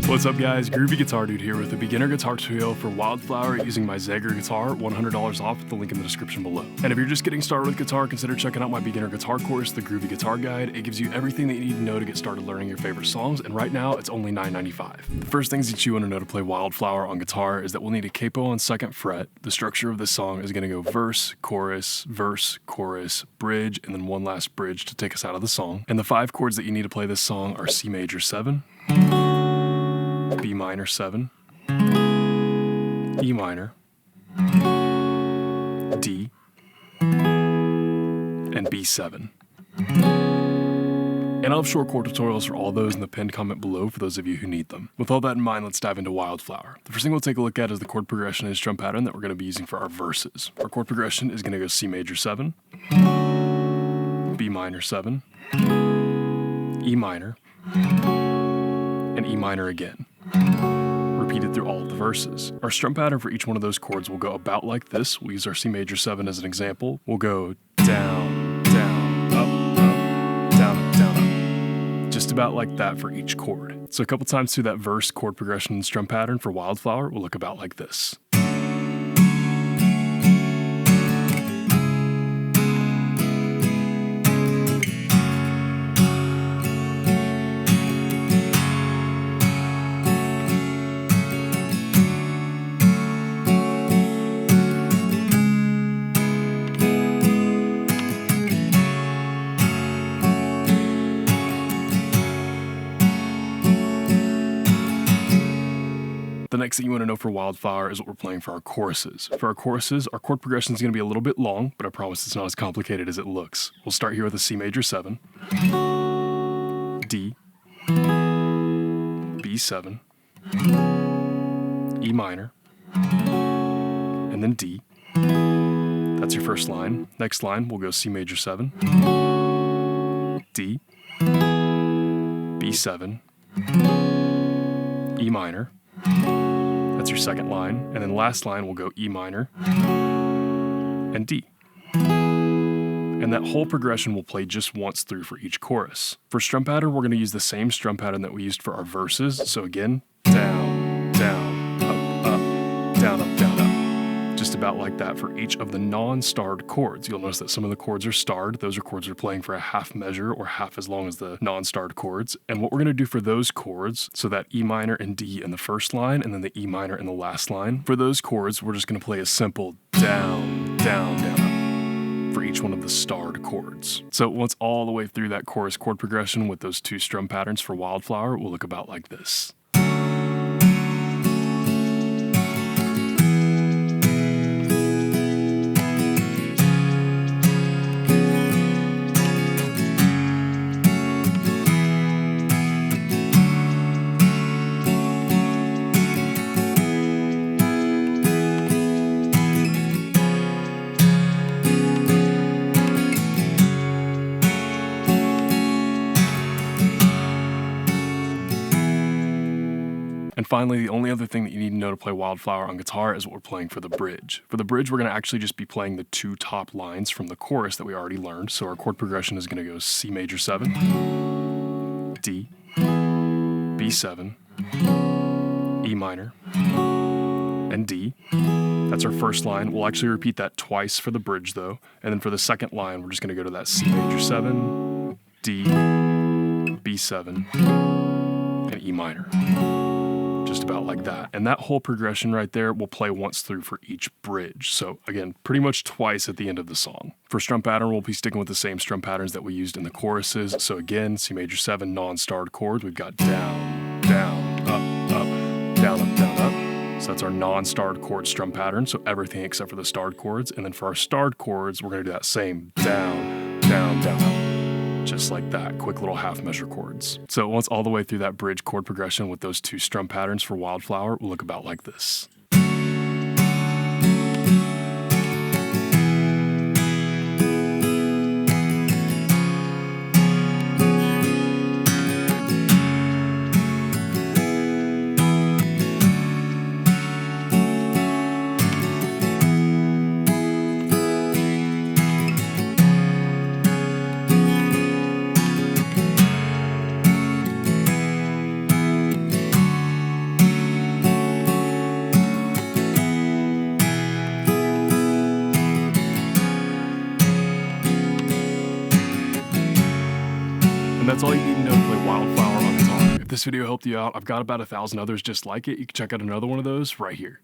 What's up guys, Groovy Guitar Dude here with a beginner guitar tutorial for Wildflower using my Zager guitar, $100 off with the link in the description below. And if you're just getting started with guitar, consider checking out my beginner guitar course, the Groovy Guitar Guide. It gives you everything that you need to know to get started learning your favorite songs, and right now it's only $9.95. The first things that you want to know to play Wildflower on guitar is that we'll need a capo on 2nd fret. The structure of this song is going to go verse, chorus, bridge, and then one last bridge to take us out of the song. And the 5 chords that you need to play this song are C major 7, B minor 7, E minor, D, and B7. And I'll have short chord tutorials for all those in the pinned comment below for those of you who need them. With all that in mind, let's dive into Wildflower. The first thing we'll take a look at is the chord progression and strum pattern that we're going to be using for our verses. Our chord progression is going to go C major 7, B minor 7, E minor, and E minor again, repeated through all of the verses. Our strum pattern for each one of those chords will go about like this. We'll use our C major 7 as an example. We'll go down, down, up, down, down, up. Just about like that for each chord. So a couple times through that verse chord progression and strum pattern for Wildflower will look about like this. The next thing you want to know for Wildflower is what we're playing for our choruses. For our choruses, our chord progression is going to be a little bit long, but I promise it's not as complicated as it looks. We'll start here with a C major 7, D, B7, E minor, and then D. That's your first line. Next line, we'll go C major 7, D, B7, E minor. That's your second line, and then last line we'll go E minor and D. And that whole progression will play just once through for each chorus. For strum pattern, we're going to use the same strum pattern that we used for our verses. So again, down, down, up, down, up, down, up. Just about like that for each of the non-starred chords. You'll notice that some of the chords are starred. Those are chords we're playing for a half measure or half as long as the non-starred chords. And what we're going to do for those chords, so that E minor and D in the first line and then the E minor in the last line, for those chords, we're just going to play a simple down, down, down, up for each one of the starred chords. So once all the way through that chorus chord progression with those 2 strum patterns for Wildflower will look about like this. And finally, the only other thing that you need to know to play Wildflower on guitar is what we're playing for the bridge. For the bridge, we're going to actually just be playing the 2 top lines from the chorus that we already learned. So our chord progression is going to go C major 7, D, B7, E minor, and D. That's our first line. We'll actually repeat that twice for the bridge though. And then for the second line, we're just going to go to that C major 7, D, B7, and E minor. Just about like that. And that whole progression right there will play once through for each bridge. So again, pretty much twice at the end of the song. For strum pattern, we'll be sticking with the same strum patterns that we used in the choruses. So again, C major 7 non-starred chords. We've got down, down, up, down, up, down, up. So that's our non-starred chord strum pattern. So everything except for the starred chords. And then for our starred chords, we're going to do that same down, down, down, up. Just like that, quick little half measure chords. So once all the way through that bridge chord progression with those 2 strum patterns for Wildflower will look about like this. that's all you need to know to play Wildflower on guitar. If this video helped you out, I've got about 1,000 others just like it. You can check out another one of those right here.